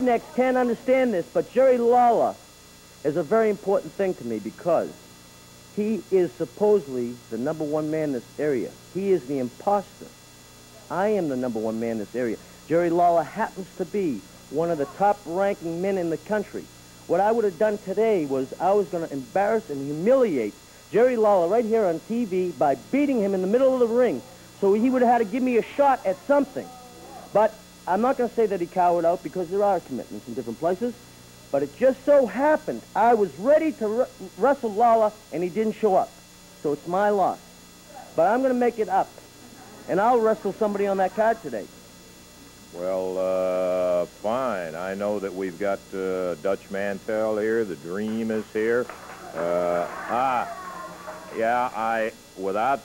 rednecks can't understand this, but Jerry Lawler is a very important thing to me because he is supposedly the #1 man in this area. He is the imposter. I am the #1 man in this area. Jerry Lawler happens to be one of the top-ranking men in the country. What I would have done today was I was going to embarrass and humiliate Jerry Lawler right here on TV by beating him in the middle of the ring. So he would have had to give me a shot at something. But I'm not going to say that he cowered out because there are commitments in different places. But it just so happened I was ready to wrestle Lawler and he didn't show up. So it's my loss. But I'm going to make it up. And I'll wrestle somebody on that card today. Well, fine. I know that we've got Dutch Mantell here. The Dream is here. Yeah, without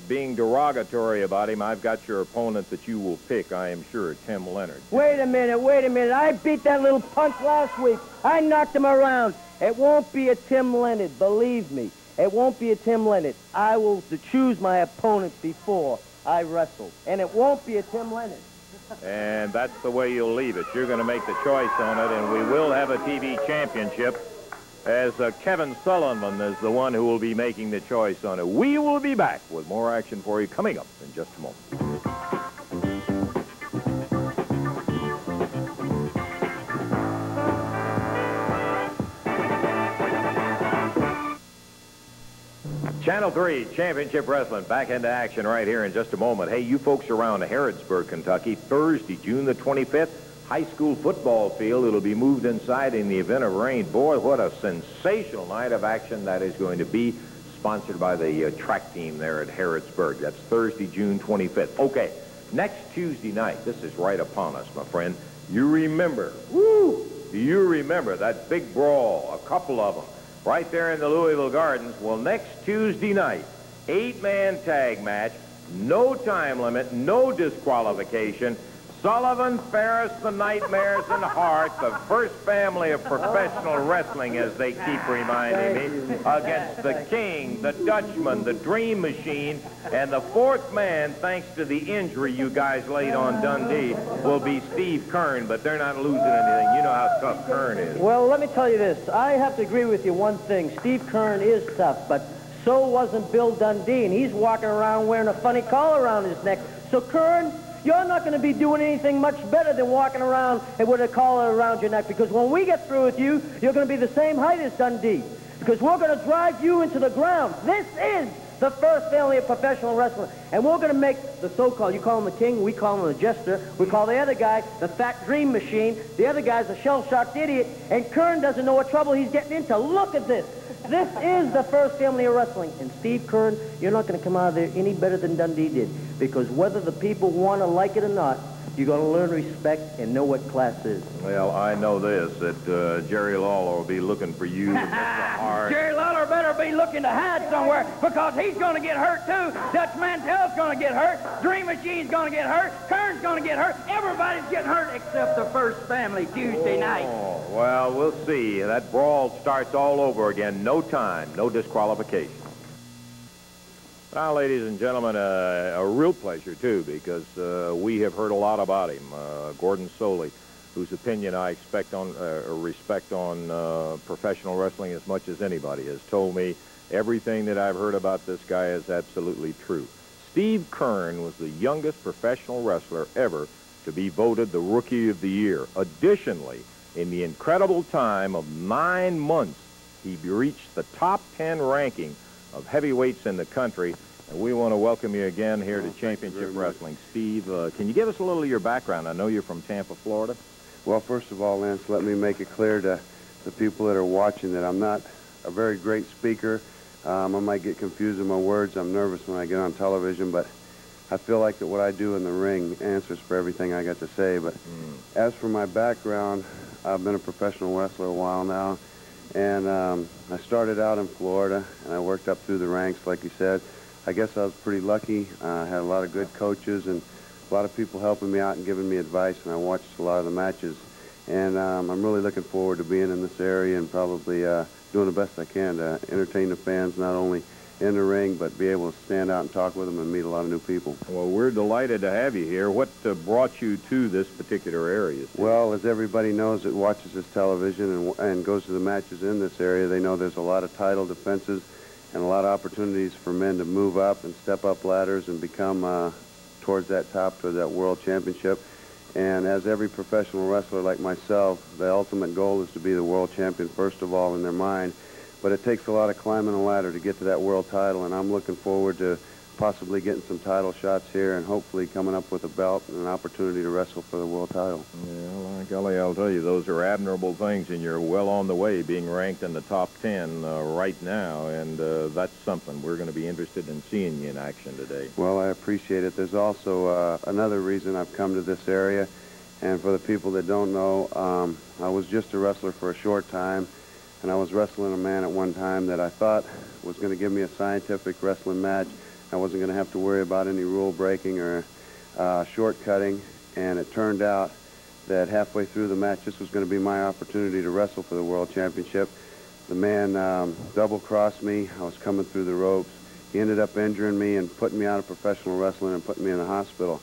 being derogatory about him, I've got your opponent that you will pick, I am sure, Tim Leonard. Wait a minute. I beat that little punk last week. I knocked him around. It won't be a Tim Leonard, believe me. It won't be a Tim Leonard. I will choose my opponent before I wrestle. And it won't be a Tim Leonard. And that's the way you'll leave it. You're going to make the choice on it, and we will have a TV championship as Kevin Sullivan is the one who will be making the choice on it. We will be back with more action for you coming up in just a moment. Channel 3, Championship Wrestling, back into action right here in just a moment. Hey, you folks around Harrodsburg, Kentucky, Thursday, June the 25th, high school football field. It'll be moved inside in the event of rain. Boy, what a sensational night of action that is going to be, sponsored by the track team there at Harrodsburg. That's Thursday, June 25th. Okay, next Tuesday night, this is right upon us, my friend. You remember, you remember that big brawl, a couple of them, right there in the Louisville Gardens. Well, next Tuesday night, 8-man tag match, no time limit, no disqualification. Sullivan, Ferris, the Nightmares, and Hart, the first family of professional wrestling, as they keep reminding me, against the King, the Dutchman, the Dream Machine, and the fourth man, thanks to the injury you guys laid on Dundee, will be Steve Kern, but they're not losing anything. You know how tough Kern is. Well, let me tell you this. I have to agree with you one thing. Steve Kern is tough, but so wasn't Bill Dundee, and he's walking around wearing a funny collar around his neck. So, Kern, you're not going to be doing anything much better than walking around with a collar around your neck, because when we get through with you, you're going to be the same height as Dundee, because we're going to drive you into the ground. This is the first family of professional wrestling, and we're going to make the so-called, you call him the King, we call him the Jester, we call the other guy the Fat Dream Machine, the other guy's a shell-shocked idiot, and Kern doesn't know what trouble he's getting into. Look at this. This is the first family of wrestling. And Steve Kern, you're not going to come out of there any better than Dundee did. Because whether the people want to like it or not, you're going to learn respect and know what class is. Well, I know this, that Jerry Lawler will be looking for you, Mr. Hart. Jerry Lawler better be looking to hide somewhere, because he's going to get hurt, too. Dutch Mantell's going to get hurt. Dream Machine's going to get hurt. Kern's going to get hurt. Everybody's getting hurt except the first family Tuesday night. Well, we'll see. That brawl starts all over again. No time, no disqualification. Now, ladies and gentlemen, a real pleasure, too, because we have heard a lot about him. Gordon Soley, whose opinion I respect on professional wrestling as much as anybody, has told me everything that I've heard about this guy is absolutely true. Steve Kern was the youngest professional wrestler ever to be voted the Rookie of the Year. Additionally, in the incredible time of 9 months, he reached the top 10 ranking of heavyweights in the country, and we want to welcome you again here to Championship Wrestling. Steve, can you give us a little of your background? I know you're from Tampa, Florida. Well, first of all, Lance, let me make it clear to the people that are watching that I'm not a very great speaker. I might get confused in my words. I'm nervous when I get on television, but I feel like that what I do in the ring answers for everything I got to say. But as for my background, I've been a professional wrestler a while now. And I started out in Florida, and I worked up through the ranks, like you said. I guess I was pretty lucky. I had a lot of good coaches and a lot of people helping me out and giving me advice, and I watched a lot of the matches. And I'm really looking forward to being in this area and probably doing the best I can to entertain the fans, not only in the ring, but be able to stand out and talk with them and meet a lot of new people. Well, we're delighted to have you here. What brought you to this particular area, Steve? Well, as everybody knows that watches this television and goes to the matches in this area, they know there's a lot of title defenses and a lot of opportunities for men to move up and step up ladders and become towards that top, towards that world championship. And as every professional wrestler like myself, the ultimate goal is to be the world champion, first of all, in their mind. But it takes a lot of climbing the ladder to get to that world title, and I'm looking forward to possibly getting some title shots here and hopefully coming up with a belt and an opportunity to wrestle for the world title. Yeah, well, golly, I'll tell you, those are admirable things, and you're well on the way, being ranked in the top 10 right now, and that's something. We're going to be interested in seeing you in action today. Well, I appreciate it. There's also another reason I've come to this area, and for the people that don't know, I was just a wrestler for a short time, and I was wrestling a man at one time that I thought was going to give me a scientific wrestling match. I wasn't going to have to worry about any rule breaking or shortcutting, and it turned out that halfway through the match, this was going to be my opportunity to wrestle for the world championship. The man double-crossed me. I was coming through the ropes. He ended up injuring me and putting me out of professional wrestling and putting me in the hospital.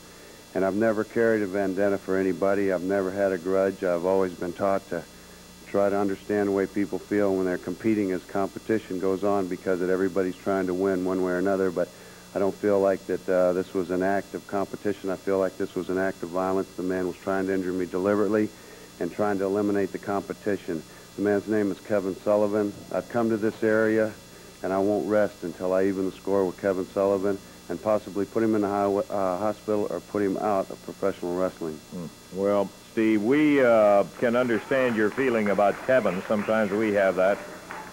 And I've never carried a vendetta for anybody. I've never had a grudge. I've always been taught to try to understand the way people feel when they're competing as competition goes on, because that everybody's trying to win one way or another. But I don't feel like that this was an act of competition. I feel like this was an act of violence. The man was trying to injure me deliberately and trying to eliminate the competition. The man's name is Kevin Sullivan. I've come to this area, and I won't rest until I even the score with Kevin Sullivan and possibly put him in the hospital or put him out of professional wrestling. Well, Steve, we can understand your feeling about Kevin. Sometimes we have that.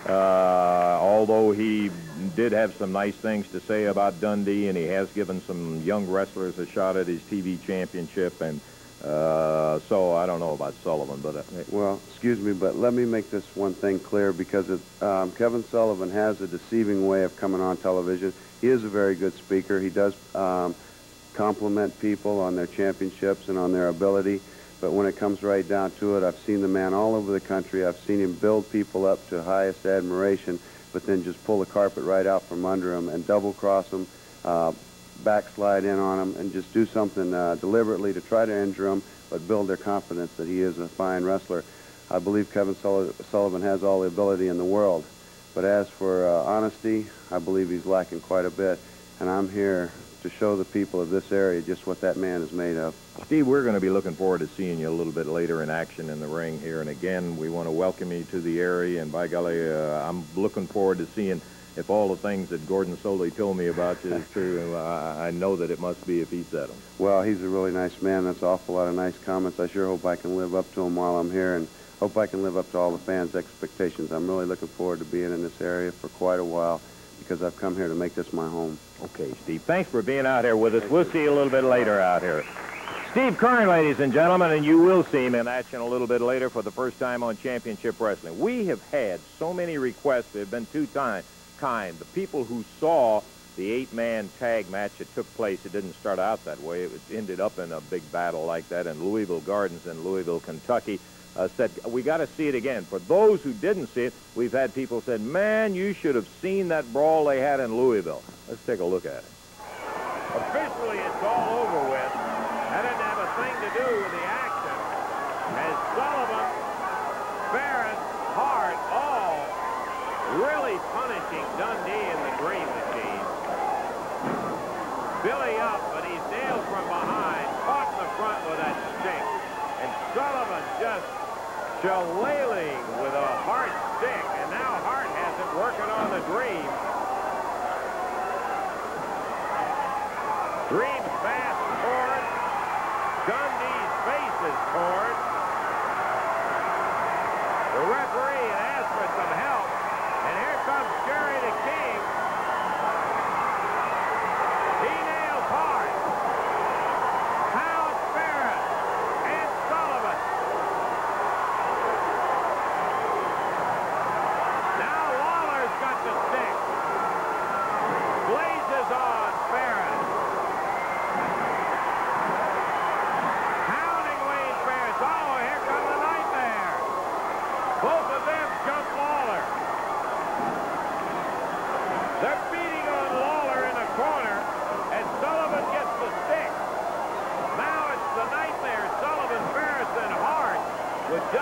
Although he did have some nice things to say about Dundee, and he has given some young wrestlers a shot at his TV championship, and so I don't know about Sullivan, but... Well, excuse me, but let me make this one thing clear, because Kevin Sullivan has a deceiving way of coming on television. He is a very good speaker. He does compliment people on their championships and on their ability. But when it comes right down to it, I've seen the man all over the country. I've seen him build people up to highest admiration, but then just pull the carpet right out from under him and double-cross them, backslide in on them, and just do something deliberately to try to injure them, but build their confidence that he is a fine wrestler. I believe Kevin Sullivan has all the ability in the world. But as for honesty, I believe he's lacking quite a bit. And I'm here to show the people of this area just what that man is made of. Steve, we're going to be looking forward to seeing you a little bit later in action in the ring here. And again, we want to welcome you to the area. And by golly, I'm looking forward to seeing if all the things that Gordon Soley told me about you is true. I know that it must be if he said them. Well, he's a really nice man. That's an awful lot of nice comments. I sure hope I can live up to them while I'm here, and hope I can live up to all the fans' expectations. I'm really looking forward to being in this area for quite a while, because I've come here to make this my home. Okay, Steve, thanks for being out here with us. We'll see you a little bit later out here. Steve Kern, ladies and gentlemen, and you will see him in action a little bit later for the first time on Championship Wrestling. We have had so many requests. There have been two kind. The people who saw the 8-man tag match that took place, it didn't start out that way. It ended up in a big battle like that in Louisville Gardens in Louisville, Kentucky. Said, we got to see it again. For those who didn't see it, we've had people said, man, you should have seen that brawl they had in Louisville. Let's take a look at it. Officially, it's all over with. That didn't have a thing to do with the action. As Sullivan, Barrett, Hart, all really punishing Dundee in the Green Machine. Billy up, but he's nailed from behind, caught in the front with that stick. And Sullivan just shillelaghing with a Hart stick, and now Hart has it working on the Dream. Dream's fast torn. Dundee's face is torn. The referee had asked for some help, and here comes Jerry the King. He nails Hart. Howard Barrett and Sullivan. Now Lawler's got the stick. Blazes on Barrett. Hounding Wayne Barrett. Oh, here comes the nightmare. Both of them jump Lawler.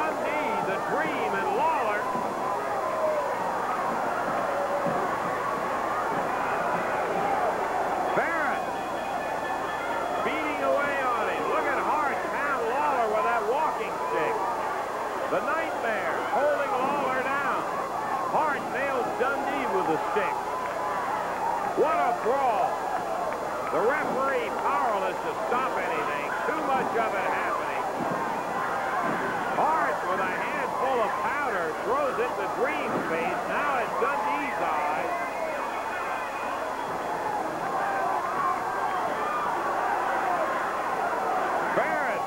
Dundee, the Dream, and Lawler. Barrett beating away on him. Look at Hart pound Lawler with that walking stick. The Nightmare holding Lawler down. Hart nails Dundee with a stick. What a brawl. The referee powerless to stop anything. Too much of it happening. Hart with a handful of powder throws it to Dream's face. Now it's Dundee's eyes. Barrett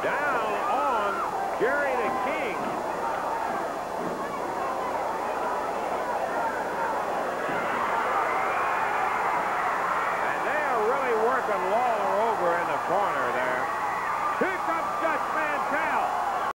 down on Jerry